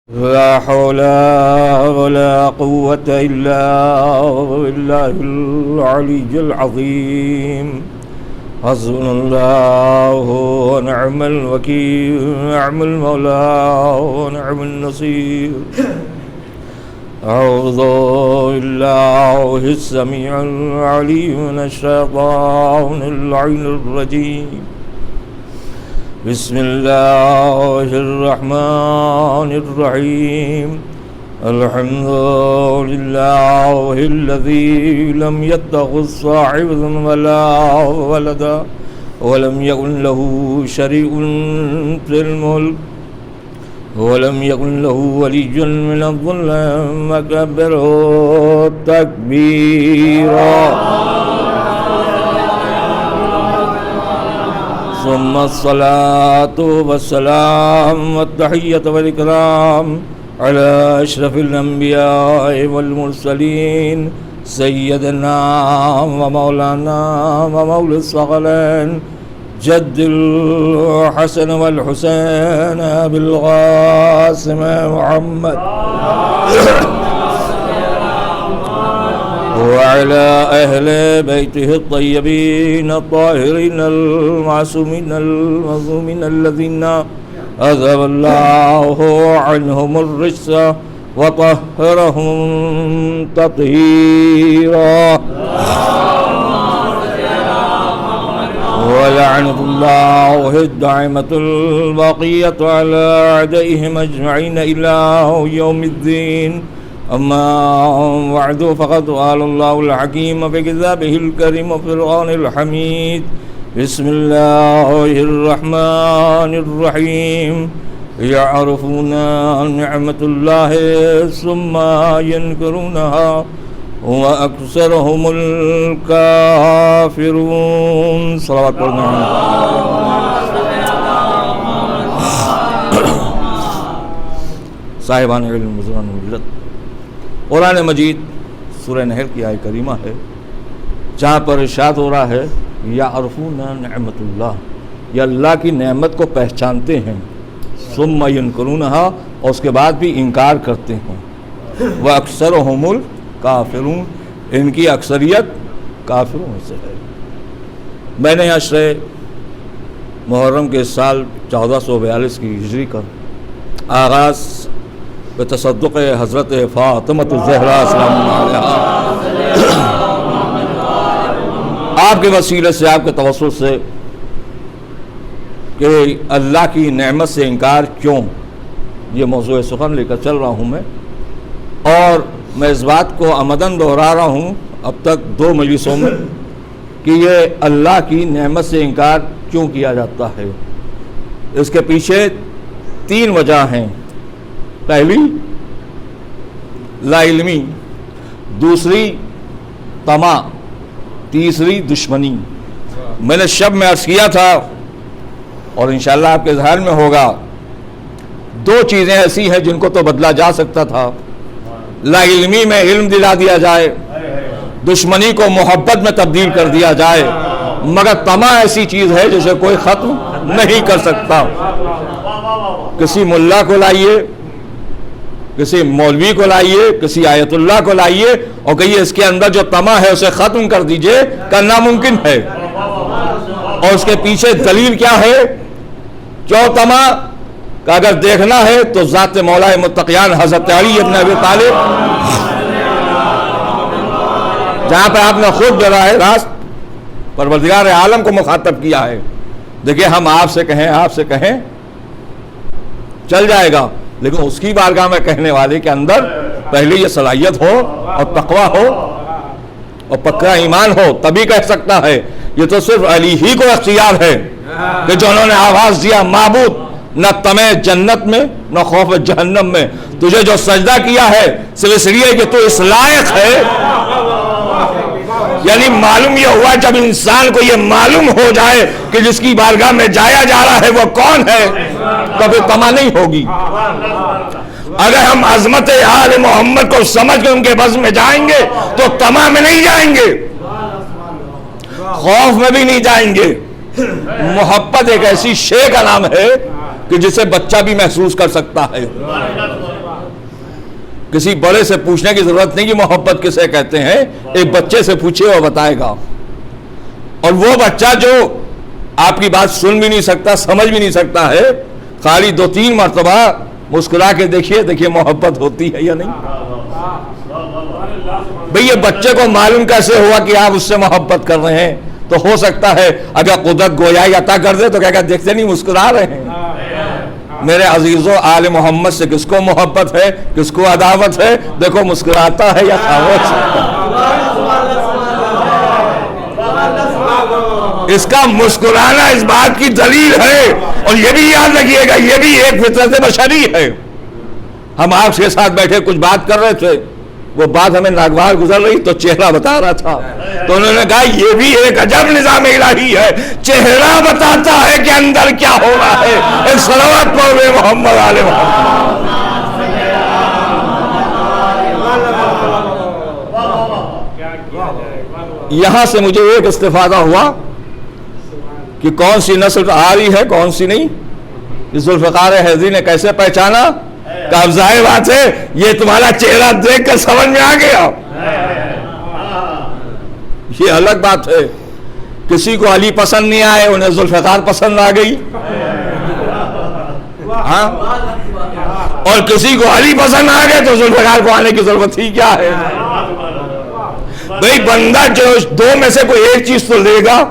لا حول ولا قوة إلا بالله العلي العظيم. حسبنا الله ونعم الوكيل، نعم المولى ونعم النصير. أعوذ بالله السميع العليم من الشيطان اللعين الرجيم. بسم الله الرحمن الرحيم. الحمد لله الذي لم يتخذ صاحبة ولا ولدا ولم يكن له شريك في الملك ولم يكن له ولي من الذل وكبره تكبيرا. ثم الصلاة والسلام والتحية والإكرام على أشرف الأنبياء والمرسلين سيدنا ومولانا ومولى الثقلين جد الحسن والحسين بالقاسم محمد وعلى أهل بيته الطيبين الطاهرين المعصومين المظلومين الذين أذهب الله عنهم الرجس وطهرهم تطهيرا. ولعنة الله الدائمة الباقية على أعدائهم أجمعين إلى يوم الدين. أما بعد فقد قال الله الحكيم في كتابه الكريم وفي القرآن الحميد. بسم الله الرحمن الرحيم. يعرفون نعمة الله ثم ينكرونها وأكثرهم الكافرون. صلوات الله. صاحبان علم بزرگان ملت، قرآن مجید سورہ نحل کی آیت کریمہ ہے جہاں پر ارشاد ہو رہا ہے یعرفون نعمت اللہ، یہ اللہ کی نعمت کو پہچانتے ہیں، ثم ینکرونہا، اور اس کے بعد بھی انکار کرتے ہیں، وَأَكْثَرُهُمُ الْكَافِرُونَ، ان کی اکثریت کافروں میں سے ہے۔ میں نے عشر محرم کے سال 1442 کی ہجری کا آغاز بتصدق حضرت فاطمۃ الزہرا سلام اللہ علیہا، آپ کے وسیلے سے، آپ کے توسل سے، کہ اللہ کی نعمت سے انکار کیوں، یہ موضوع سخن لے کر چل رہا ہوں میں، اور میں اس بات کو عمدن دہرا رہا ہوں اب تک 2 مجلسوں میں کہ یہ اللہ کی نعمت سے انکار کیوں کیا جاتا ہے۔ اس کے پیچھے 3 وجہ ہیں۔ پہلی لا علمی، دوسری طمع، تیسری دشمنی۔ میں نے شب میں عرض کیا تھا اور انشاءاللہ آپ کے ذہن میں ہوگا، 2 چیزیں ایسی ہیں جن کو تو بدلا جا سکتا تھا، لا علمی میں علم دلا دیا جائے، دشمنی کو محبت میں تبدیل کر دیا جائے، مگر طمع ایسی چیز ہے جسے کوئی ختم نہیں کر سکتا۔ کسی ملا کو لائیے، کسی مولوی کو لائیے، کسی آیت اللہ کو لائیے اور کہیے اس کے اندر جو طمع ہے اسے ختم کر دیجئے، کرنا ممکن ہے۔ اور اس کے پیچھے دلیل کیا ہے؟ جو طمع کہ اگر دیکھنا ہے تو ذات مولا متقیان حضرت علی ابن ابی طالب، جہاں پہ آپ نے خود براہ راست پروردگار عالم کو مخاطب کیا ہے۔ دیکھیں ہم آپ سے کہیں چل جائے گا، لیکن اس کی بارگاہ میں کہنے والے کے اندر پہلے یہ صلاحیت ہو اور تقویٰ ہو اور پکا ایمان ہو، تبھی کہہ سکتا ہے۔ یہ تو صرف علی ہی کو اختیار ہے کہ جو انہوں نے آواز دیا معبود نہ طمع جنت میں نہ خوف جہنم میں، تجھے جو سجدہ کیا ہے صرف اس لیے کہ تو اس لائق ہے۔ یعنی معلوم یہ ہوا جب انسان کو یہ معلوم ہو جائے کہ جس کی بارگاہ میں جایا جا رہا ہے وہ کون ہے، تو پھر طمع نہیں ہوگی۔ اگر ہم عظمت آل محمد کو سمجھ کے ان کے بز میں جائیں گے تو طمع میں نہیں جائیں گے، خوف میں بھی نہیں جائیں گے۔ محبت ایک ایسی شے کا نام ہے کہ جسے بچہ بھی محسوس کر سکتا ہے. کسی بڑے سے پوچھنے کی ضرورت نہیں کہ محبت کسے کہتے ہیں، ایک بچے سے پوچھے وہ بتائے گا. اور وہ بچہ جو آپ کی بات سن بھی نہیں سکتا، سمجھ بھی نہیں سکتا ہے، خالی 2-3 مرتبہ مسکرا کے دیکھیے محبت ہوتی ہے یا نہیں. بھئی یہ بچے کو معلوم کیسے ہوا کہ آپ اس سے محبت کر رہے ہیں؟ تو ہو سکتا ہے اگر قدرت گویائی عطا کر دے تو کہا دیکھتے نہیں مسکرا رہے ہیں. میرے عزیزوں، آل محمد سے کس کو محبت ہے، کس کو عداوت ہے؟ دیکھو مسکراتا ہے یا خاموش. اس کا مسکرانا اس بات کی دلیل ہے. اور یہ بھی یاد رکھیے گا، یہ بھی ایک فطرت بشری ہے. ہم آپ کے ساتھ بیٹھے کچھ بات کر رہے تھے، وہ بات ہمیں ناگوار گزر رہی تو چہرہ بتا رہا تھا، تو انہوں نے کہا یہ بھی ایک عجب نظام الہی ہے، چہرہ بتاتا ہے کہ اندر کیا ہو رہا ہے. ایک صلوات پڑھو محمد آل محمد. یہاں سے مجھے ایک استفادہ ہوا کہ کون سی نسل آ رہی ہے کون سی نہیں. ذوالفقار حیدری نے کیسے پہچانا؟ کہ اب ظاہر بات ہے یہ تمہارا چہرہ دیکھ کر سمجھ میں آ گیا. یہ الگ بات ہے، کسی کو علی پسند نہیں آئے، انہیں ذوالفقار پسند آ گئی. ہاں، اور کسی کو علی پسند آ گئے تو ذوالفقار کو آنے کی ضرورت ہی کیا ہے؟ بھئی بندہ جو 2 میں سے کوئی ایک چیز تو لے گا.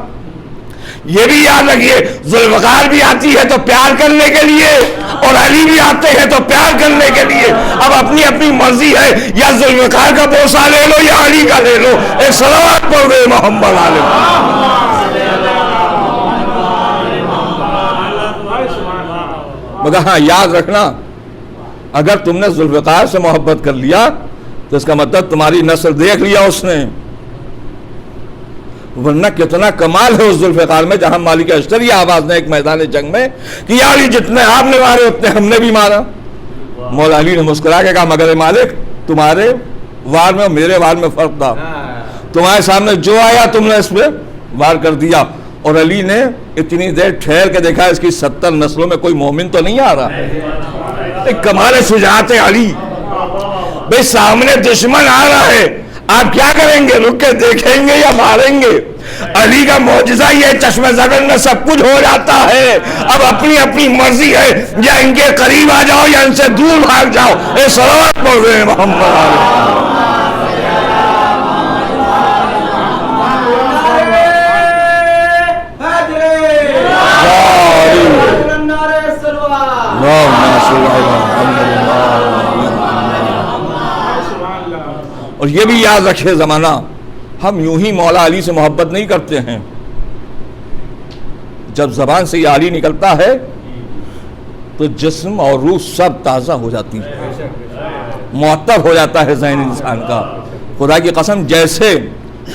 یہ بھی یاد رکھیے، ذوالفقار بھی آتی ہے تو پیار کرنے کے لیے، اور علی بھی آتے ہیں تو پیار کرنے کے لیے. اب اپنی اپنی مرضی ہے، یا ذوالفقار کا بوسہ لے لو یا علی کا لے لو. ایک صلوات پڑھ دے محمد علیہ. مگر ہاں یاد رکھنا، اگر تم نے ذوالفقار سے محبت کر لیا تو اس کا مطلب تمہاری نسل دیکھ لیا اس نے. ورنہ کتنا کمال ہے اس ذوالفقار میں، جہاں مالک اشتری آواز نے ایک میدان جنگ میں کہ یا علی جتنے آپ نے مارے اتنے ہم نے بھی مارا. مولا علی نے مسکرا کے کہا مگر مالک تمہارے وار میں اور میرے وار میں فرق تھا. تمہارے سامنے جو آیا تم نے اس پہ وار کر دیا. اور علی نے اتنی دیر ٹھہر کے دیکھا اس کی 70 نسلوں میں کوئی مومن تو نہیں آ رہا. ایک کمال شجاعت علی. بھئی سامنے دشمن آ رہا ہے، آپ کیا کریں گے؟ رک کے دیکھیں گے یا ماریں گے؟ علی کا معجزہ یہ چشم زدن میں سب کچھ ہو جاتا ہے. اب اپنی اپنی مرضی ہے، یا ان کے قریب آ جاؤ یا ان سے دور بھاگ جاؤ. اے صلوات پڑھ رہے محمد. اور یہ بھی یاد رکھے زمانہ، ہم یوں ہی مولا علی سے محبت نہیں کرتے ہیں. جب زبان سے یہ علی نکلتا ہے تو جسم اور روح سب تازہ ہو جاتی ہے، معطر ہو جاتا ہے ذہن انسان کا. خدا کی قسم، جیسے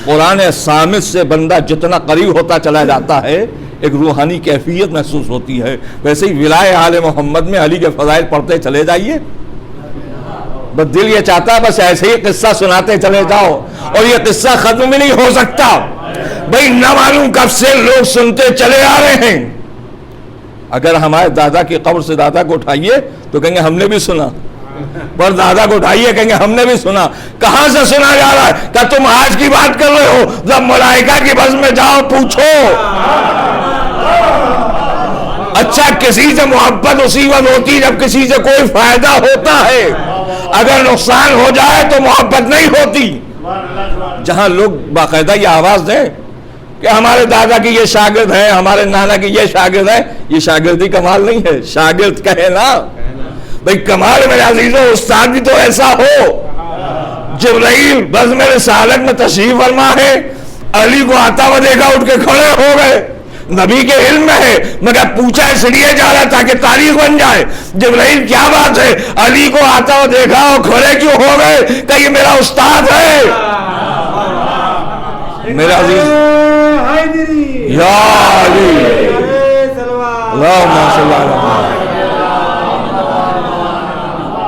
قرآن صامت سے بندہ جتنا قریب ہوتا چلا جاتا ہے ایک روحانی کیفیت محسوس ہوتی ہے، ویسے ہی ولایت آل محمد میں علی کے فضائل پڑھتے چلے جائیے. بس دل یہ چاہتا ہے بس ایسے ہی قصہ سناتے چلے جاؤ، اور یہ قصہ ختم بھی نہیں ہو سکتا. بھئی نہ معلوم کب سے لوگ سنتے چلے آ رہے ہیں. اگر ہمارے دادا کی قبر سے دادا کو اٹھائیے تو کہیں گے ہم نے بھی سنا، پر دادا کو اٹھائیے کہیں گے ہم نے بھی سنا. کہاں سے سنا جا رہا ہے؟ کہ تم آج کی بات کر رہے ہو، جب ملائکہ کی بس میں جاؤ پوچھو. اچھا، کسی سے محبت اسی وقت ہوتی جب کسی سے کوئی فائدہ ہوتا ہے، اگر نقصان ہو جائے تو محبت نہیں ہوتی. جہاں لوگ باقاعدہ یہ آواز دیں کہ ہمارے دادا کی یہ شاگرد ہے، ہمارے نانا کی یہ شاگرد ہے، یہ شاگردی کمال نہیں ہے. شاگرد کہے نا بھئی کمال. میرے عزیزوں، استاد بھی تو ایسا ہو. جبرائیل بزم رسالت میں تشریف فرما ہے، علی کو آتا ہوا دیکھا اٹھ کے کھڑے ہو گئے. نبی کے علم میں ہے مگر پوچھا اس لیے جا رہا تاکہ تاریخ بن جائے. جبرائیل کیا بات ہے؟ علی کو آتا ہوا دیکھا اور کھڑے کیوں ہو گئے؟ کہ یہ میرا استاد ہے. میرا عزیز یا علی اللہم صلی اللہ علیہ.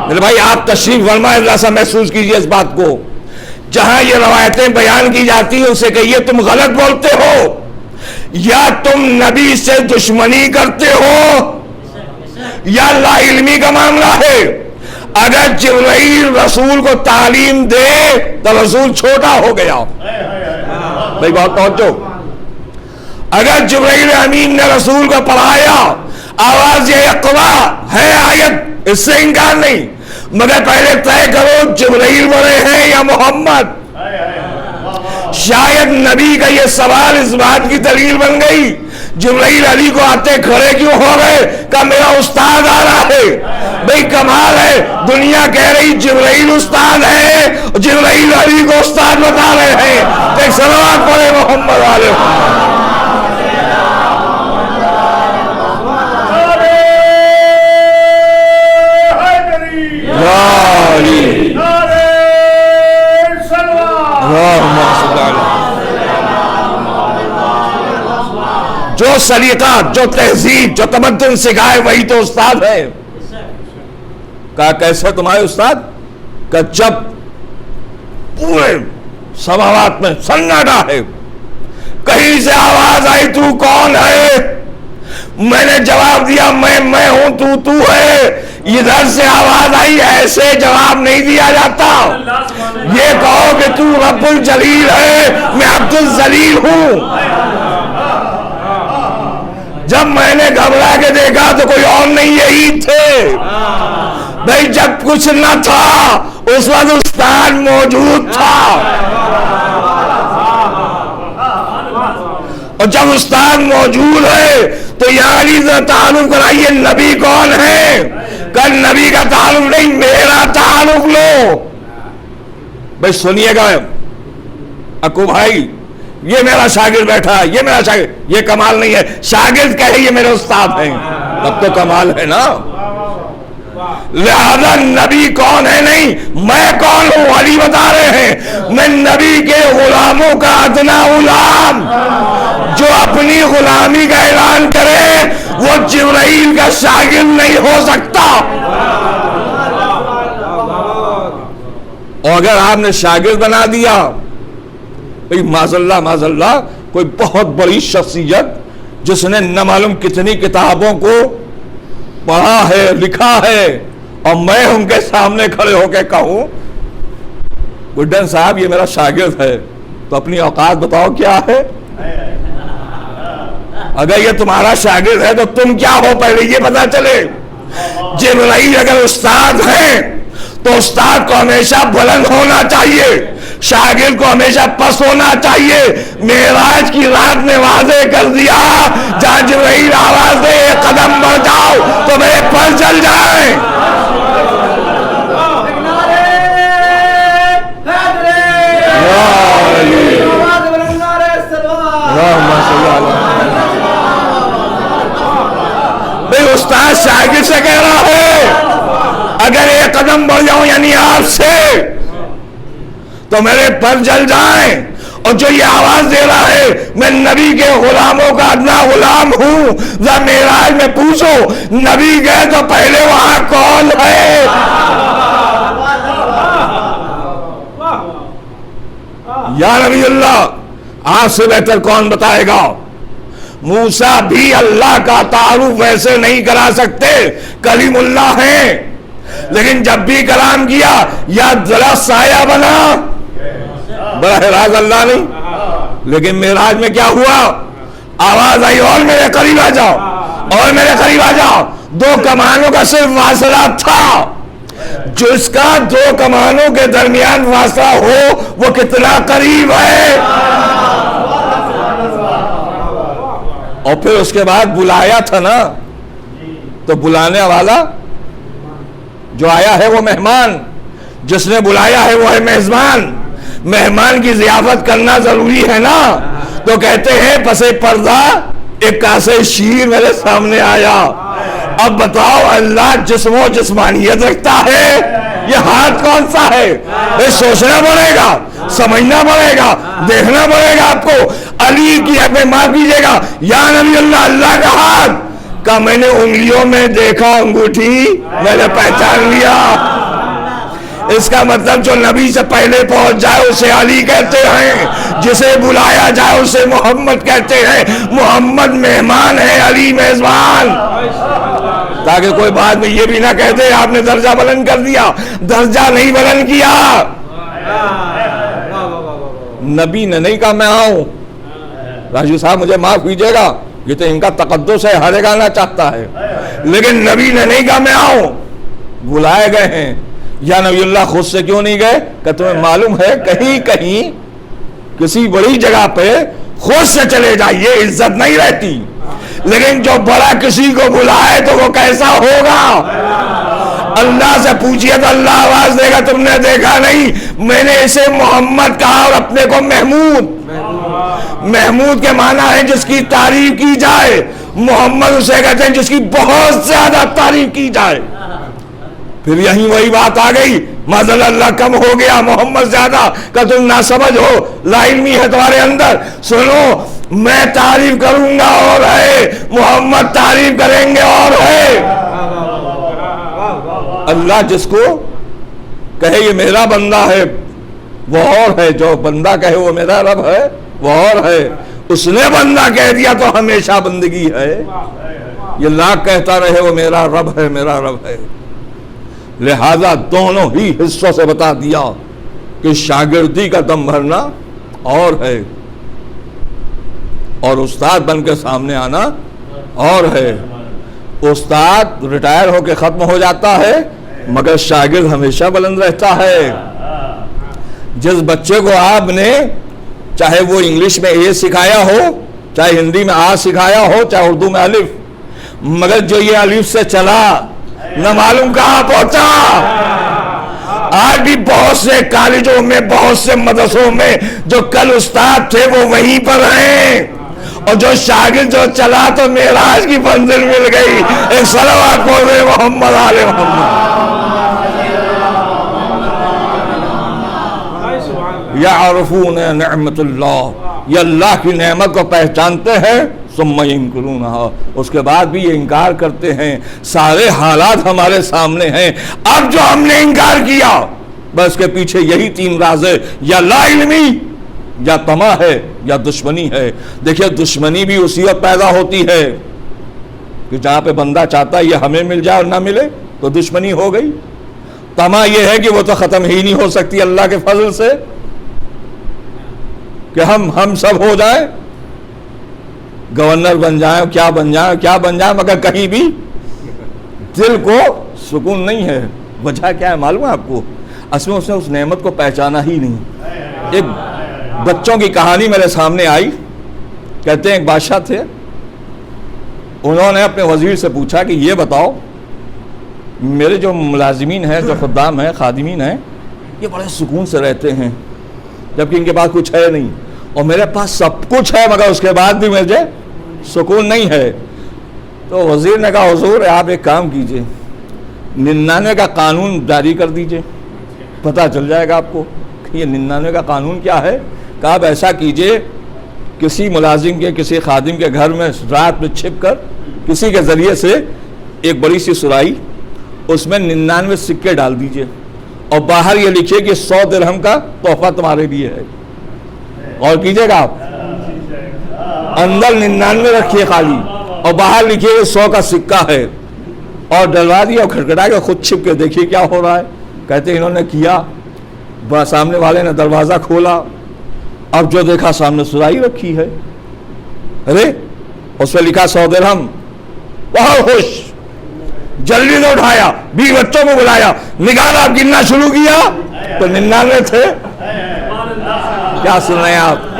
میرے بھائی آپ تشریف فرمائے، ذرا سا محسوس کیجئے اس بات کو. جہاں یہ روایتیں بیان کی جاتی ہیں اسے کہیے تم غلط بولتے ہو، یا تم نبی سے دشمنی کرتے ہو. یا اللہ علمی کا معاملہ ہے. اگر جبرائیل رسول کو تعلیم دے تو رسول چھوٹا ہو گیا. بھائی بہت توجہ. اگر جبرائیل امین نے رسول کو پڑھایا، آواز یہ اقوا ہے آیت، اس سے انکار نہیں، مگر پہلے طے کرو جبرائیل بڑے ہیں یا محمد. شاید نبی کا یہ سوال اس بات کی دلیل بن گئی، جبرائیل علی کو آتے کھڑے کیوں ہو گئے؟ کہ میرا استاد آ رہا ہے. بھئی کمال ہے، دنیا کہہ رہی جبرائیل استاد ہے، جبرائیل علی کو استاد بتا رہے ہیں. ایک صلوات پڑھے محمد والے. جو سلیقہ، جو تہذیب، جو تمدن سکھائے وہی تو استاد ہے. کہا کیسے تمہارے استاد؟ کہ جب پورے سماوات میں سناٹا ہے، کہیں سے آواز آئی تو کون ہے؟ میں نے جواب دیا میں ہوں، تو ہے. ادھر سے آواز آئی، ایسے جواب نہیں دیا جاتا. یہ کہو کہ تو رب الجلیل ہے، میں عبد الذلیل ہوں. جب میں نے گھبرا کے دیکھا تو کوئی اور نہیں، یہی تھے. بھائی جب کچھ نہ تھا اس وقت استاد موجود تھا، اور جب استاد موجود ہے تو یعنی تعلق کرائیے نبی کون ہے. کل نبی کا تعلق نہیں، میرا تعلق لو. بھائی سنیے گا اکو بھائی، یہ میرا شاگرد بیٹھا ہے، یہ میرا شاگرد، یہ کمال نہیں ہے. شاگرد کہے یہ میرے استاد ہیں، تب تو کمال ہے نا. لہذا نبی کون ہے نہیں، میں کون ہوں. علی بتا رہے ہیں میں نبی کے غلاموں کا ادنا غلام. جو اپنی غلامی کا اعلان کرے وہ جبرائیل کا شاگرد نہیں ہو سکتا. اور اگر آپ نے شاگرد بنا دیا، معاذ اللہ کوئی بہت بڑی شخصیت جس نے نہ معلوم کتنی کتابوں کو پڑھا ہے، لکھا ہے، اور میں ان کے سامنے کھڑے ہو کے کہوں گڈن صاحب یہ میرا شاگرد ہے، تو اپنی اوقات بتاؤ کیا ہے. اگر یہ تمہارا شاگرد ہے تو تم کیا ہو پہلے یہ پتا چلے. جبرائیل اگر استاد ہیں تو استاد کو ہمیشہ بلند ہونا چاہیے، شاگرد کو ہمیشہ پس ہونا چاہیے. معراج کی رات نے واضح کر دیا، جہاں جبرائیل آواز دے ایک قدم بڑھ جاؤ تو میرے پر چل جائیں. بھئی استاد شاگرد سے کہہ رہا ہے اگر ایک قدم بڑھ جاؤں یعنی آپ سے تو میرے پر جل جائیں. اور جو یہ آواز دے رہا ہے میں نبی کے غلاموں کا ادنا غلام ہوں، ذرا معراج میں پوچھو نبی گئے تو پہلے وہاں کون ہے؟ یا نبی اللہ، آپ سے بہتر کون بتائے گا. موسیٰ بھی اللہ کا تعارف ویسے نہیں کرا سکتے، کلیم اللہ ہیں، لیکن جب بھی کلام کیا یا ذرا سایہ بنا، براہ راست اللہ نہیں. لیکن معراج میں کیا ہوا؟ آواز آئی اور میرے قریب آ جاؤ، اور میرے قریب آ جاؤ. دو کمانوں کا صرف فاصلہ تھا. جس کا دو کمانوں کے درمیان فاصلہ ہو وہ کتنا قریب ہے. اور پھر اس کے بعد بلایا تھا نا، تو بلانے والا جو آیا ہے وہ مہمان، جس نے بلایا ہے وہ ہے میزبان. مہمان کی ضیافت کرنا ضروری ہے نا. تو کہتے ہیں پسے پردہ ایک کاسے شیر میرے سامنے آیا. اب بتاؤ اللہ جسم و جسمانیت رکھتا ہے، یہ ہاتھ کون سا ہے؟ یہ سوچنا پڑے گا، سمجھنا پڑے گا، دیکھنا پڑے گا. آپ کو علی کی حق میں معاف کیجیے گا، یا نبی اللہ، اللہ کا ہاتھ کا میں نے انگلیوں میں دیکھا انگوٹھی، میں نے پہچان لیا. اس کا مطلب جو نبی سے پہلے پہنچ جائے اسے علی کہتے ہیں، جسے بلایا جائے اسے محمد کہتے ہیں. محمد مہمان ہے، علی میزبان. تاکہ کوئی بعد میں یہ بھی نہ کہتے آپ نے درجہ بلند کر دیا. درجہ نہیں بلند کیا. نبی نے نہیں کہا میں آؤں. راجو صاحب مجھے معاف کیجئے گا, یہ تو ان کا تقدس ہے, ہر ایک آنا چاہتا ہے, لیکن نبی نے نہیں کہا میں آؤں. بلائے گئے ہیں. یا نبی اللہ خود سے کیوں نہیں گئے کہ تمہیں معلوم ہے کہیں کہیں کسی بڑی جگہ پہ خود سے چلے جائیے عزت نہیں رہتی, لیکن جو بڑا کسی کو بلائے تو وہ کیسا ہوگا. اللہ سے پوچھئے تو اللہ آواز دے گا تم نے دیکھا نہیں میں نے اسے محمد کہا اور اپنے کو محمود. محمود کے معنی ہے جس کی تعریف کی جائے, محمد اسے کہتے ہیں جس کی بہت زیادہ تعریف کی جائے. پھر یہیں وہی بات آ گئی, معذل اللہ کم ہو گیا, محمد زیادہ کہ تم نہ سمجھ ہو, لا علمی ہے تمہارے اندر. سنو میں تعریف کروں گا اور ہے, محمد تعریف کریں گے اور ہے. اللہ جس کو کہے یہ میرا بندہ ہے وہ اور ہے, جو بندہ کہے وہ میرا رب ہے وہ اور ہے. اس نے بندہ کہہ دیا تو ہمیشہ بندگی ہے. یہ لاکھ کہتا رہے وہ میرا رب ہے میرا رب ہے. لہذا دونوں ہی حصوں سے بتا دیا کہ شاگردی کا دم بھرنا اور ہے اور استاد بن کے سامنے آنا اور ہے. استاد ریٹائر ہو کے ختم ہو جاتا ہے مگر شاگرد ہمیشہ بلند رہتا ہے. جس بچے کو آپ نے چاہے وہ انگلش میں اے سکھایا ہو, چاہے ہندی میں آ سکھایا ہو, چاہے اردو میں الف, مگر جو یہ الف سے چلا نہ معلوم کہاں پہنچا. آج بھی بہت سے کالجوں میں بہت سے مدرسوں میں جو کل استاد تھے وہ وہیں پر ہیں, اور جو شاگرد جو چلا تو معراج کی منزل مل گئی. ایک صلوات پڑھے محمد آل محمد. یعرفون نعمت اللہ, یہ اللہ کی نعمت کو پہچانتے ہیں, ثم ینکرونہا, اس کے بعد بھی یہ انکار کرتے ہیں. سارے حالات ہمارے سامنے ہیں. اب جو ہم نے انکار کیا بس کے پیچھے یہی تین راز ہے, یا لا علمی, یا طمع ہے, یا دشمنی ہے. دیکھیے دشمنی بھی اسی وقت پیدا ہوتی ہے کہ جہاں پہ بندہ چاہتا ہے یہ ہمیں مل جائے اور نہ ملے تو دشمنی ہو گئی. طمع یہ ہے کہ وہ تو ختم ہی نہیں ہو سکتی اللہ کے فضل سے کہ ہم سب ہو جائیں, گورنر بن جائیں, کیا بن جائیں, مگر کہیں بھی دل کو سکون نہیں ہے. وجہ کیا ہے معلوم ہے آپ کو؟ اصل میں اس نے اس نعمت کو پہچانا ہی نہیں. ایک بچوں کی کہانی میرے سامنے آئی. کہتے ہیں ایک بادشاہ تھے, انہوں نے اپنے وزیر سے پوچھا کہ یہ بتاؤ میرے جو ملازمین ہیں, جو خدام ہیں, خادمین ہیں, یہ بڑے سکون سے رہتے ہیں جبکہ ان کے پاس کچھ ہے نہیں, اور میرے پاس سب کچھ ہے مگر اس کے بعد بھی مجھے سکون نہیں ہے. تو وزیر نے کہا حضور آپ ایک کام کیجئے, 99 کا قانون جاری کر دیجئے, پتہ چل جائے گا آپ کو کہ یہ 99 کا قانون کیا ہے. کہ آپ ایسا کیجئے کسی ملازم کے, کسی خادم کے گھر میں رات میں چھپ کر کسی کے ذریعے سے ایک بڑی سی سرائی, اس میں 99 سکے ڈال دیجئے اور باہر یہ لکھیے کہ 100 درہم کا تحفہ تمہارے لیے ہے. اور کیجئے گا آپ, اندر 99 رکھیے خالی اور باہر لکھیے کہ 100 کا سکہ ہے, اور ڈلوا دیا اور کھٹکھٹا کے خود چھپ کے دیکھیے کیا ہو رہا ہے. کہتے ہیں انہوں نے کیا, سامنے والے نے دروازہ کھولا, اب جو دیکھا سامنے سرائی رکھی ہے, ارے اس پہ لکھا 100 درہم. بہت خوش, جلدی سے اٹھایا, 20 بچوں کو بلایا, نکالا, گننا شروع کیا تو 99 تھے. کیا سن رہے ہیں آپ؟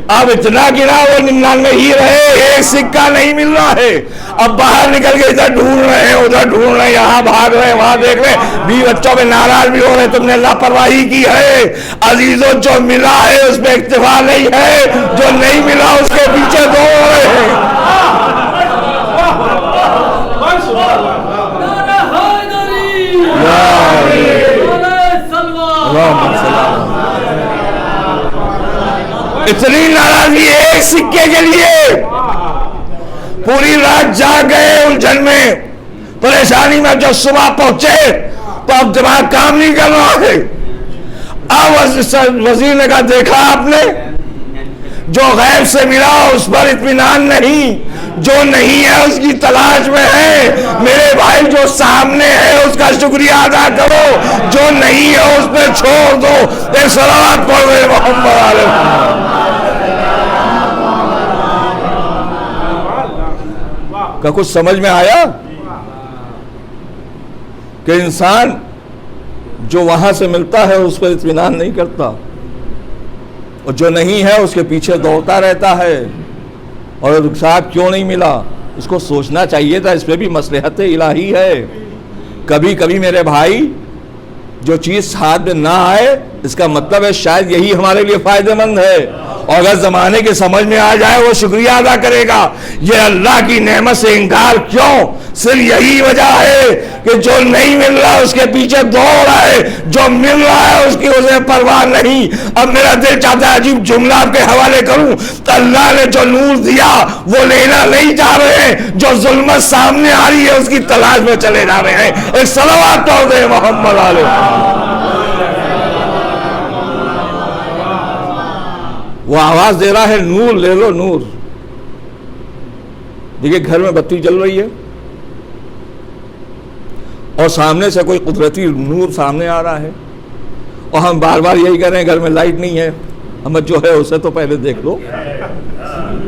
اب اتنا گرا وہ 99 ہی رہے, ایک سکہ نہیں مل رہا ہے. اب باہر نکل کے ادھر ڈھونڈ رہے ہیں, ادھر ڈھونڈ رہے ہیں, یہاں بھاگ رہے ہیں, وہاں دیکھ رہے ہیں, 20 بچوں میں ناراض بھی ہو رہے, تم نے لاپرواہی کی ہے. عزیزوں جو ملا ہے اس پہ اکتفا نہیں ہے, جو نہیں ملا اس کے پیچھے دوڑ رہے ہیں. اتنی ناراضی ایک سکے کے لیے, پوری رات جاگ گئے الجھن میں, پریشانی میں. جو صبح پہنچے تو اب دماغ کام نہیں کر رہا ہے. اب وزیر نے کہا دیکھا آپ نے جو غیب سے ملا اس پر اطمینان نہیں، جو نہیں ہے اس کی تلاش میں ہے۔ میرے بھائی جو سامنے ہے اس کا شکریہ ادا کرو، جو نہیں ہے اس پہ چھوڑ دو۔ ایک صلوات پڑھ رہے محمد علیہ کا کچھ سمجھ میں آیا کہ انسان جو وہاں سے ملتا ہے اس پر اطمینان نہیں کرتا، اور جو نہیں ہے اس کے پیچھے دوڑتا رہتا ہے، اور صاحب کیوں نہیں ملا، اس کو سوچنا چاہیے تھا، اس پہ بھی مصلحت الہی ہے۔ کبھی کبھی میرے بھائی جو چیز ہاتھ میں نہ آئے اس کا مطلب ہے شاید یہی ہمارے لیے فائدہ مند ہے، اور اگر زمانے کے سمجھ میں آ جائے وہ شکریہ ادا کرے گا۔ یہ اللہ کی نعمت سے انکار کیوں؟ صرف یہی وجہ ہے کہ جو نہیں مل رہا اس کے پیچھے دوڑ رہا ہے، جو مل رہا ہے اس کی اسے پرواہ نہیں۔ اب میرا دل چاہتا ہے عجیب جملہ آپ کے حوالے کروں، تو اللہ نے جو نور دیا وہ لینا نہیں چاہ رہے ہیں، جو ظلمت سامنے آ رہی ہے اس کی تلاش میں چلے جا رہے ہیں۔ ایک صلوات پڑھ دے محمد علیہ۔ وہ آواز دے رہا ہے نور لے لو نور۔ دیکھیے گھر میں بتی جل رہی ہے اور سامنے سے کوئی قدرتی نور سامنے آ رہا ہے، اور ہم بار بار یہی کہہ رہے ہیں گھر میں لائٹ نہیں ہے، ہم جو ہے اسے تو پہلے دیکھ لو،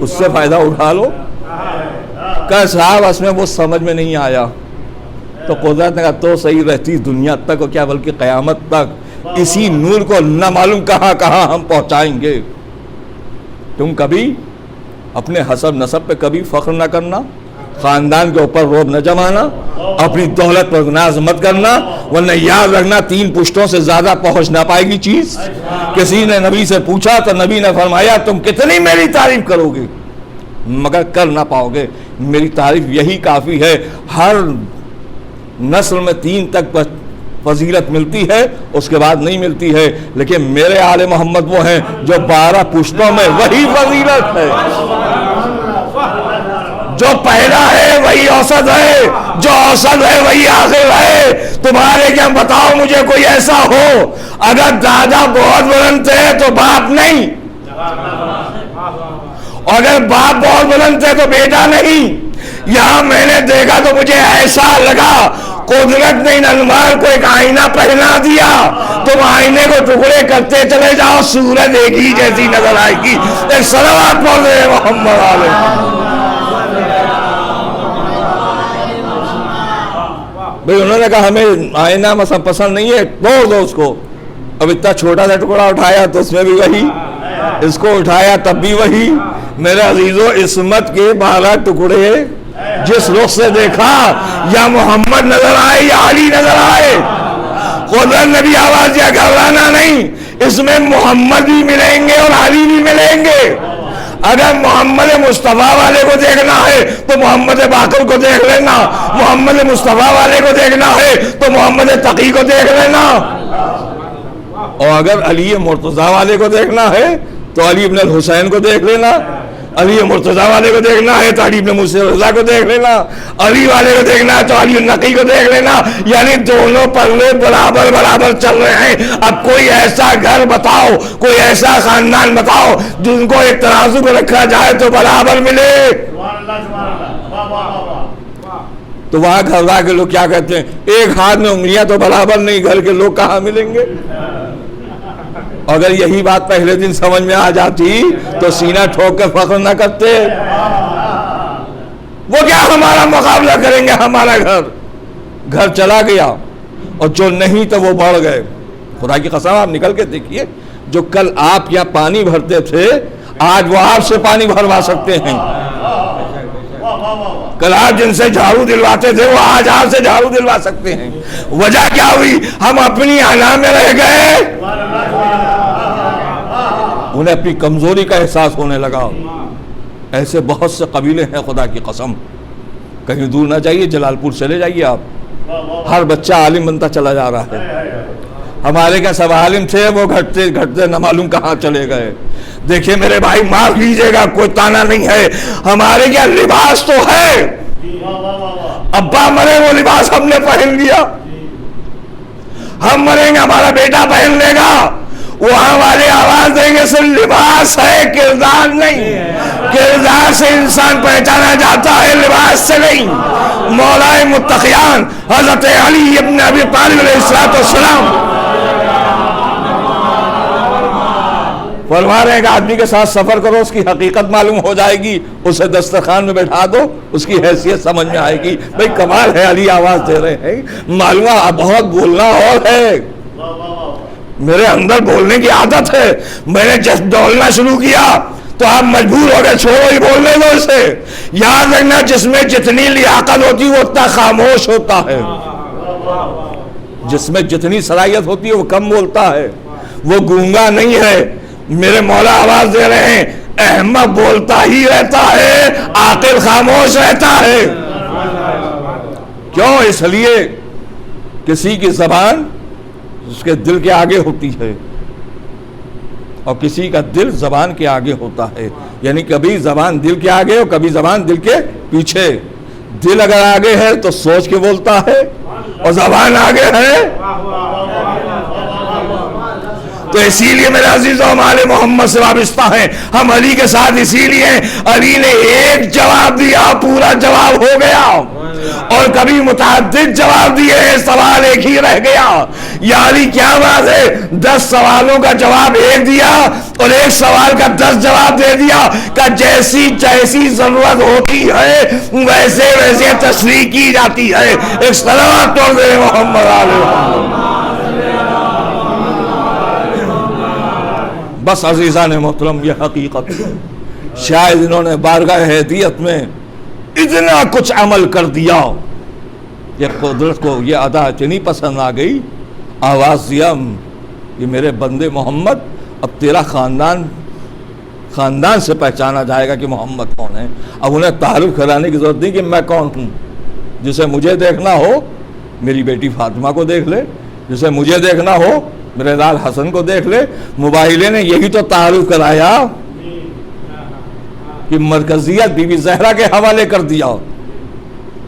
اس سے فائدہ اٹھا لو۔ کہ صاحب اس میں وہ سمجھ میں نہیں آیا تو قدرت نے کہا تو صحیح رہتی دنیا تک، اور کیا بلکہ قیامت تک اسی نور کو نہ معلوم کہاں کہاں ہم پہنچائیں گے۔ تم کبھی اپنے حسب نسب پہ کبھی فخر نہ کرنا، خاندان کے اوپر روب نہ جمانا، اپنی دولت پر ناز مت کرنا، ورنہ یاد رکھنا 3 پشتوں سے زیادہ پہنچ نہ پائے گی چیز۔ کسی نے نبی سے پوچھا تو نبی نے فرمایا تم کتنی میری تعریف کرو گے مگر کر نہ پاؤ گے، میری تعریف یہی کافی ہے۔ ہر نسل میں 3 تک فضیلت ملتی ہے، اس کے بعد نہیں ملتی ہے، لیکن میرے آل محمد وہ ہیں جو 12 پشتوں میں وہی فضیلت ہے۔ جو پہلا ہے وہی اوسط ہے، جو اوسط ہے وہی آخر ہے۔ تمہارے کیا بتاؤ مجھے کوئی ایسا ہو، اگر دادا بہت بلند تھے تو باپ نہیں، اور اگر باپ بہت بلند تھے تو بیٹا نہیں۔ یہاں میں نے دیکھا تو مجھے ایسا لگا قدرت نے انوار کو ایک آئینہ پہنا دیا، تم آئینے کو ٹکڑے کرتے چلے جاؤ، سورج ایک ہی جیسی نظر آئے گی۔ ایک صلوات پڑھ دے محمد علیہ۔ بھئی انہوں نے کہا ہمیں آئینہ مثلا پسند نہیں ہے، توڑ دو اس کو۔ اب اتنا چھوٹا سا ٹکڑا اٹھایا تو اس میں بھی وہی، اس کو اٹھایا تب بھی وہی۔ میرے عزیزو عصمت کے 12 ٹکڑے جس رخ سے دیکھا، یا محمد نظر آئے یا علی نظر آئے، قدرت نے بھی آواز دیا گھبرانا نہیں، اس میں محمد بھی ملیں گے اور علی بھی ملیں گے۔ اگر محمد مصطفیٰ والے کو دیکھنا ہے تو محمد باقر کو دیکھ لینا، محمد مصطفیٰ والے کو دیکھنا ہے تو محمد تقی کو دیکھ لینا، اور اگر علی مرتضیٰ والے کو دیکھنا ہے تو علی ابن الحسین کو دیکھ لینا، علی مرتضیٰ والے کو دیکھنا ہے تو علی ابن موسیٰ رضا کو دیکھ لینا، علی والے کو دیکھنا ہے تو علی النقی کو دیکھ لینا۔ یعنی دونوں پلے برابر برابر چل رہے ہیں۔ اب کوئی ایسا گھر بتاؤ، کوئی ایسا خاندان بتاؤ جن کو ایک ترازو میں رکھا جائے تو برابر ملے۔ تو وہاں گھر کے لوگ کیا کہتے ہیں، ایک ہاتھ میں انگلیاں تو برابر نہیں، گھر کے لوگ کہاں ملیں گے؟ اگر یہی بات پہلے دن سمجھ میں آ جاتی تو سینہ ٹھوک کے فخر نہ کرتے۔ وہ کیا ہمارا مقابلہ کریں گے، ہمارا گھر چلا گیا، اور جو نہیں تو وہ بڑھ گئے۔ خدا کی قسم آپ نکل کے دیکھیے، جو کل آپ یہاں پانی بھرتے تھے آج وہ آپ سے پانی بھروا سکتے ہیں۔ کل آپ جن سے جھاڑو دلواتے تھے وہ آج آپ سے جھاڑو دلوا سکتے ہیں۔ وجہ کیا ہوئی؟ ہم اپنی انا میں رہ گئے، انہیں اپنی کمزوری کا احساس ہونے لگا۔ ایسے بہت سے قبیلے ہیں خدا کی قسم، کہیں دور نہ جائیے، جلال پور چلے جائیے آپ، ہر بچہ عالم بنتا چلا جا رہا ہے۔ ہمارے کیا سب عالم تھے، وہ گھٹتے گھٹتے نہ معلوم کہاں چلے گئے۔ دیکھیے میرے بھائی معاف کیجیے گا، کوئی تانا نہیں ہے، ہمارے کیا لباس تو ہے، ابا مرے وہ لباس ہم نے پہن لیا، ہم مریں گے ہمارا بیٹا پہن لے گا، وہاں والے آواز دیں گے صرف لباس ہے، کردار نہیں. کردار سے انسان پہچانا جاتا ہے، لباس سے نہیں. مولا متقیان حضرت علی ابن ابی طالب علیہ السلام فرما رہے ہیں کہ آدمی کے ساتھ سفر کرو، اس کی حقیقت معلوم ہو جائے گی، اسے دسترخوان میں بیٹھا دو، اس کی حیثیت سمجھ میں آئے گی. بھئی کمال ہے، علی آواز دے رہے ہیں. معلوم بہت بولنا اور ہے، میرے اندر بولنے کی عادت ہے. میں نے جب دوڑنا شروع کیا تو آپ مجبور ہو گئے، چھوڑو ہی بولنے دو اسے. یاد رکھنا جس میں جتنی لیاقت ہوتی وہ اتنا خاموش ہوتا ہے، جس میں جتنی صلاحیت ہوتی ہے وہ کم بولتا ہے، وہ گونگا نہیں ہے. میرے مولا آواز دے رہے ہیں احمق بولتا ہی رہتا ہے، عاقل خاموش رہتا ہے. کیوں؟ اس لیے کسی کی زبان اس کے دل کے آگے ہوتی ہے اور کسی کا دل زبان کے آگے ہوتا ہے. یعنی کبھی زبان دل کے آگے اور کبھی زبان دل کے پیچھے. دل اگر آگے ہے تو سوچ کے بولتا ہے اور زبان آگے ہے تو اسی لیے میرے عزیزوں ہم آل محمد سے وابستہ ہیں، ہم علی کے ساتھ اسی لیے علی نے ایک جواب دیا پورا جواب ہو گیا، اور کبھی متعدد جواب دیے سوال ایک ہی رہ گیا. یا علی کیا بات ہے، 10 سوالوں کا جواب ایک دیا اور ایک سوال کا 10 جواب دے دیا کہ جیسی جیسی ضرورت ہوتی ہے ویسے ویسے تشریح کی جاتی ہے. ایک صلوات توڑ دے محمد علیہ وسلم. بس عزیزان محترم یہ حقیقت ہے. شاید انہوں نے بارگاہ ہدیت میں اتنا کچھ عمل کر دیا، یہ قدرت کو یہ ادا اتنی پسند آ گئی، آواز دیا کہ میرے بندے محمد اب تیرا خاندان سے پہچانا جائے گا کہ محمد کون ہے. اب انہیں تعارف کرانے کی ضرورت نہیں کہ میں کون ہوں. جسے مجھے دیکھنا ہو میری بیٹی فاطمہ کو دیکھ لے، جسے مجھے دیکھنا ہو میرے لال حسن کو دیکھ لے. موبائلے نے یہی تو تعارف کرایا کہ مرکزیت بی بی زہرا کے حوالے کر دیا.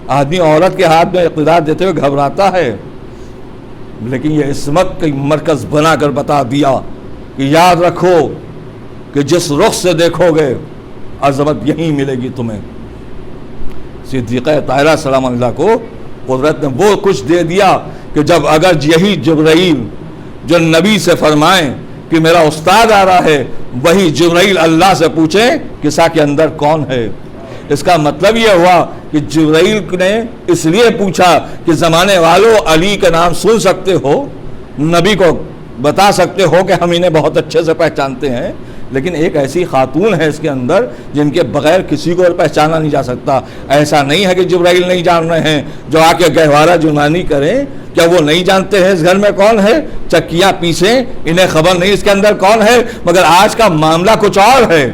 آدمی عورت کے ہاتھ میں اقتدار دیتے ہوئے گھبراتا ہے، لیکن یہ عصمت کا مرکز بنا کر بتا دیا کہ یاد رکھو کہ جس رخ سے دیکھو گے عظمت یہیں ملے گی تمہیں. صدیقہ طاہرہ سلام اللہ کو قدرت نے وہ کچھ دے دیا کہ جب اگر یہی جبرائیل جو نبی سے فرمائیں کہ میرا استاد آ رہا ہے، وہی جبرائیل اللہ سے پوچھیں قصہ کے اندر کون ہے. اس کا مطلب یہ ہوا کہ جبرائیل نے اس لیے پوچھا کہ زمانے والوں علی کا نام سن سکتے ہو، نبی کو بتا سکتے ہو کہ ہم انہیں بہت اچھے سے پہچانتے ہیں، لیکن ایک ایسی خاتون ہے اس کے اندر جن کے بغیر کسی کو پہچانا نہیں جا سکتا. ایسا نہیں ہے کہ جبرائیل نہیں جان رہے ہیں جو آ کے گہوارہ جرمانی کریں. کیا وہ نہیں جانتے ہیں اس گھر میں کون ہے؟ چکیاں پیسیں انہیں خبر نہیں اس کے اندر کون ہے. مگر آج کا معاملہ کچھ اور ہے،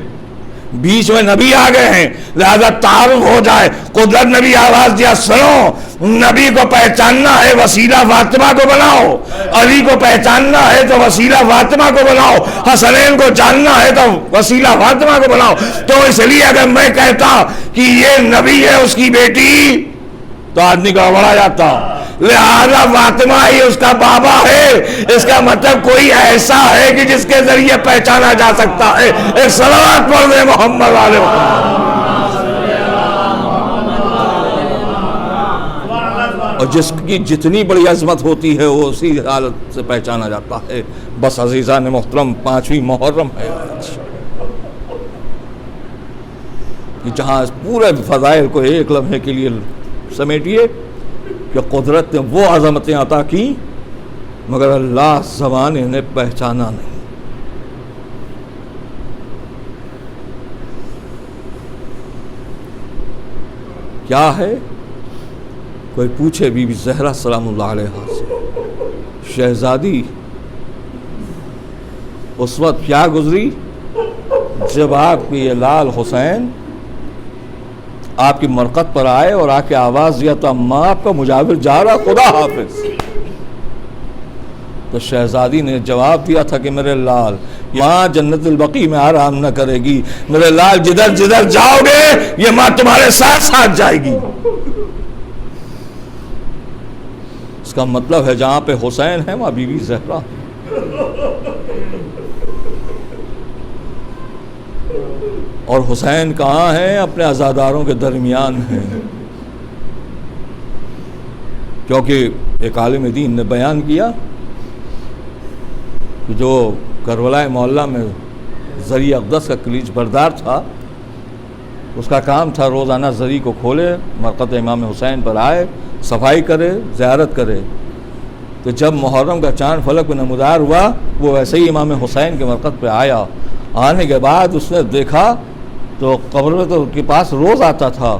بیچ میں نبی آ گئے ہیں، لہذا تعارف ہو جائے. قدرت نبی آواز دیا سنو، نبی کو پہچاننا ہے وسیلہ فاطمہ کو بناؤ، علی کو پہچاننا ہے تو وسیلہ فاطمہ کو بناؤ، حسنین کو جاننا ہے تو وسیلہ فاطمہ کو بناؤ. تو اس لیے اگر میں کہتا کہ یہ نبی ہے اس کی بیٹی تو آدمی کا بڑا جاتا، لہذا فاطمہ ہی اس کا بابا ہے. اس کا مطلب کوئی ایسا ہے کہ جس کے ذریعے پہچانا جا سکتا ہے. ایک صلوات پڑھ دے محمد علیہ وسلم. اور جس کی جتنی بڑی عظمت ہوتی ہے وہ اسی حالت سے پہچانا جاتا ہے. بس عزیزان محترم 5ویں محرم ہے آج، کہ جہاں پورے فضائل کو ایک لمحے کے لیے سمیٹیے کہ قدرت نے وہ عظمتیں عطا کی مگر اللہ زبان انہیں پہچانا نہیں. کیا ہے؟ کوئی پوچھے بی بی زہرا سلام اللہ علیہا سے، شہزادی اس وقت کیا گزری جب آپ کی یہ لال حسین آپ کی مرقد پر آئے اور آ کے آواز دیا تو اماں آپ کا مجاور جا رہا، خدا حافظ. تو شہزادی نے جواب دیا تھا کہ میرے لال ماں جنت البقیع میں آرام نہ کرے گی، میرے لال جدھر جدھر جاؤ گے یہ ماں تمہارے ساتھ ساتھ جائے گی. اس کا مطلب ہے جہاں پہ حسین ہے وہاں بی بی زہرا. اور حسین کہاں ہیں؟ اپنے عزاداروں کے درمیان ہیں، کیونکہ ایک عالم دین نے بیان کیا کہ جو کربلا معلیٰ میں زری اقدس کا کلیج بردار تھا، اس کا کام تھا روزانہ زری کو کھولے، مرقد امام حسین پر آئے، صفائی کرے، زیارت کرے۔ تو جب محرم کا چاند فلک میں نمودار ہوا، وہ ویسے ہی امام حسین کے مرقد پہ آیا۔ آنے کے بعد اس نے دیکھا تو قبر میں تو ان کے پاس روز آتا تھا،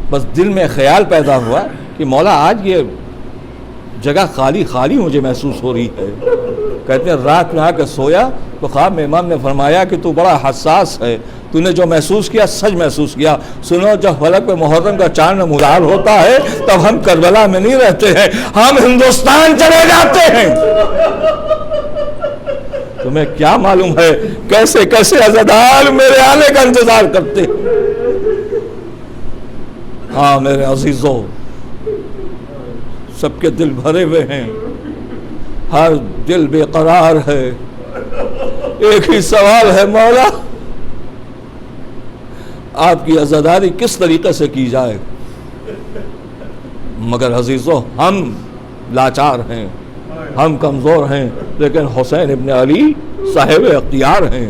بس دل میں خیال پیدا ہوا کہ مولا آج یہ جگہ خالی خالی مجھے محسوس ہو رہی ہے۔ کہتے ہیں رات میں آ کے سویا تو خواب میں امام نے فرمایا کہ تو بڑا حساس ہے، تو نے جو محسوس کیا سچ محسوس کیا۔ سنو، جب فلک پہ محرم کا چاند نمودار ہوتا ہے تب ہم کربلا میں نہیں رہتے ہیں، ہم ہندوستان چلے جاتے ہیں۔ تمہیں کیا معلوم ہے کیسے کیسے عزادار میرے آنے کا انتظار کرتے ہیں۔ ہاں میرے عزیزوں، سب کے دل بھرے ہوئے ہیں، ہر دل بے قرار ہے۔ ایک ہی سوال ہے، مولا آپ کی عزاداری کس طریقے سے کی جائے؟ مگر عزیزوں، ہم لاچار ہیں، ہم کمزور ہیں، لیکن حسین ابن علی صاحب اختیار ہیں۔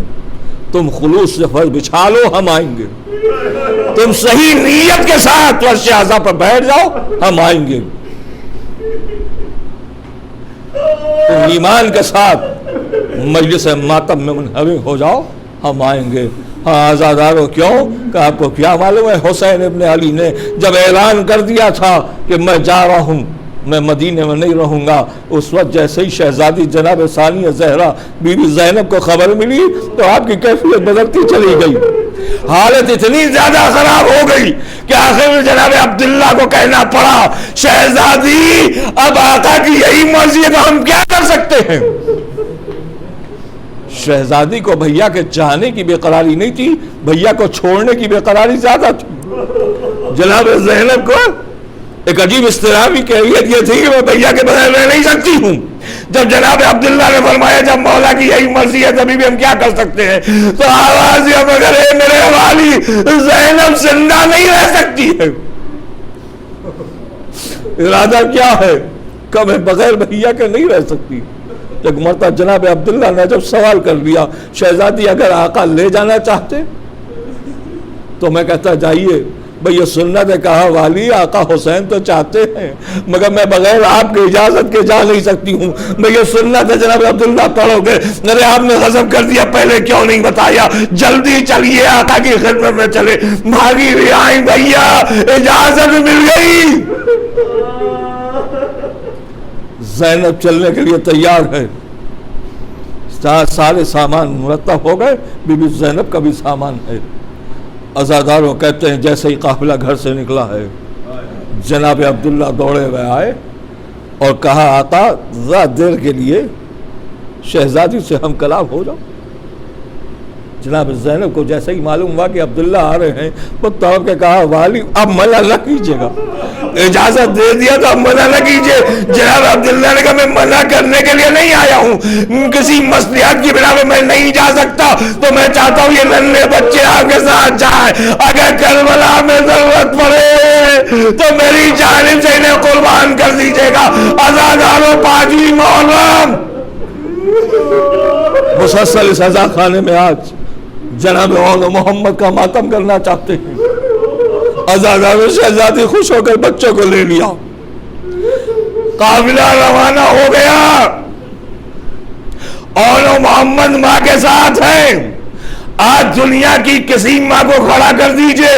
تم خلوص سے فرض بچھا لو، ہم آئیں گے۔ تم صحیح نیت کے ساتھ فرش اعظم پر بیٹھ جاؤ، ہم آئیں گے۔ تم ایمان کے ساتھ مجلس ماتم میں منہمک ہو جاؤ، ہم آئیں گے۔ ہاں عزادارو، کیوں کہ آپ کو کیا معلوم ہے، حسین ابن علی نے جب اعلان کر دیا تھا کہ میں جا رہا ہوں، میں مدینے میں نہیں رہوں گا، اس وقت جیسے ہی شہزادی جناب ثانیہ زہرا بی بی زینب کو خبر ملی تو آپ کی کیفیت بدلتی چلی گئی، حالت اتنی زیادہ خراب ہو گئی کہ آخر میں جناب عبداللہ کو کہنا پڑا، شہزادی اب آقا کی یہی مرضی ہے تو ہم کیا کر سکتے ہیں۔ شہزادی کو بھیا کے چاہنے کی بے قراری نہیں تھی، بھیا کو چھوڑنے کی بے قراری زیادہ تھی۔ جناب زینب کو ایک عجیب اضطرابی کیفیت یہ تھی کہ میں بھیا کے بغیر رہ نہیں سکتی ہوں۔ جب جناب عبداللہ نے فرمایا جب مولا کی یہی مرضی ہے تبھی بھی ہم کیا کر سکتے ہیں، تو آواز یہ مگر ہے میرے والی زینب زندہ نہیں رہ سکتی ہے۔ ارادہ کیا ہے کہ میں بغیر بھیا کے نہیں رہ سکتی۔ ایک مرتبہ جناب عبداللہ نے جب سوال کر لیا، شہزادی اگر آقا لے جانا چاہتے تو میں کہتا جائیے، بھئی یہ سنت ہے، کہا والی آقا حسین تو چاہتے ہیں مگر میں بغیر آپ کی اجازت کے جا نہیں سکتی ہوں، میں یہ سنت ہے جناب عبداللہ پڑھو گے، ارے آپ نے غضب کر دیا، پہلے کیوں نہیں بتایا، جلدی چلیے آقا کی خدمت میں چلے، بھاگی بھی آئیں بھیا، اجازت مل گئی۔ زینب چلنے کے لیے تیار ہے، سارے سامان مرتب ہو گئے، بی بی زینب کا بھی سامان ہے۔ عزاداروں کہتے ہیں جیسے ہی قافلہ گھر سے نکلا ہے، جناب عبداللہ دوڑے ہوئے آئے اور کہا آقا ذرا دیر کے لیے شہزادی سے ہم کلام ہو جاؤ۔ جناب زینب کو جیسے ہی معلوم ہوا کہ عبداللہ آ رہے ہیں، وہ توڑ کے کہا والی اب منع نہ کیجیے گا، اجازت دے دیا تو اب منع نہ کیجیے۔ جناب عبداللہ نے کہا میں منع کرنے کے لیے نہیں آیا ہوں، کسی مصلحت کی بنا پہ میں نہیں جا سکتا، تو میں چاہتا ہوں یہ ننھے بچے آپ کے ساتھ جائیں، اگر کربلا میں ضرورت پڑے تو میری جانب سے انہیں قربان کر دیجیے گا۔ عزاداروں 5ویں محرم مسلسل اس عزا خانے میں آج جناب محمد کا ماتم کرنا چاہتے ہیں۔ عزاداروں شہزادی خوش ہو کر بچوں کو لے لیا، قافلہ روانہ ہو گیا، اور محمد ماں کے ساتھ ہے۔ آج دنیا کی کسی ماں کو کھڑا کر دیجئے،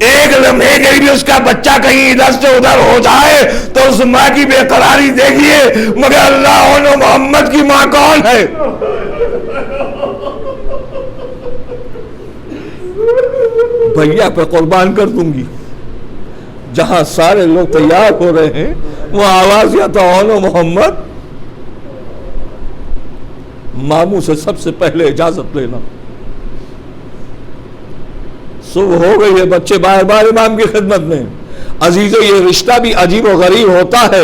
ایک لمحے کے بھی اس کا بچہ کہیں ادھر سے ادھر ہو جائے تو اس ماں کی بے قراری دیکھیے، مگر اللہ اور محمد کی ماں کون ہے؟ بھیا پہ قربان کر دوں گی۔ جہاں سارے لوگ تیار ہو رہے ہیں وہ آواز یا تو اونو محمد، ماموں سے سب سے پہلے اجازت لینا۔ صبح ہو گئی ہے، بچے بار بار امام کی خدمت میں۔ عزیزو یہ رشتہ بھی عجیب و غریب ہوتا ہے،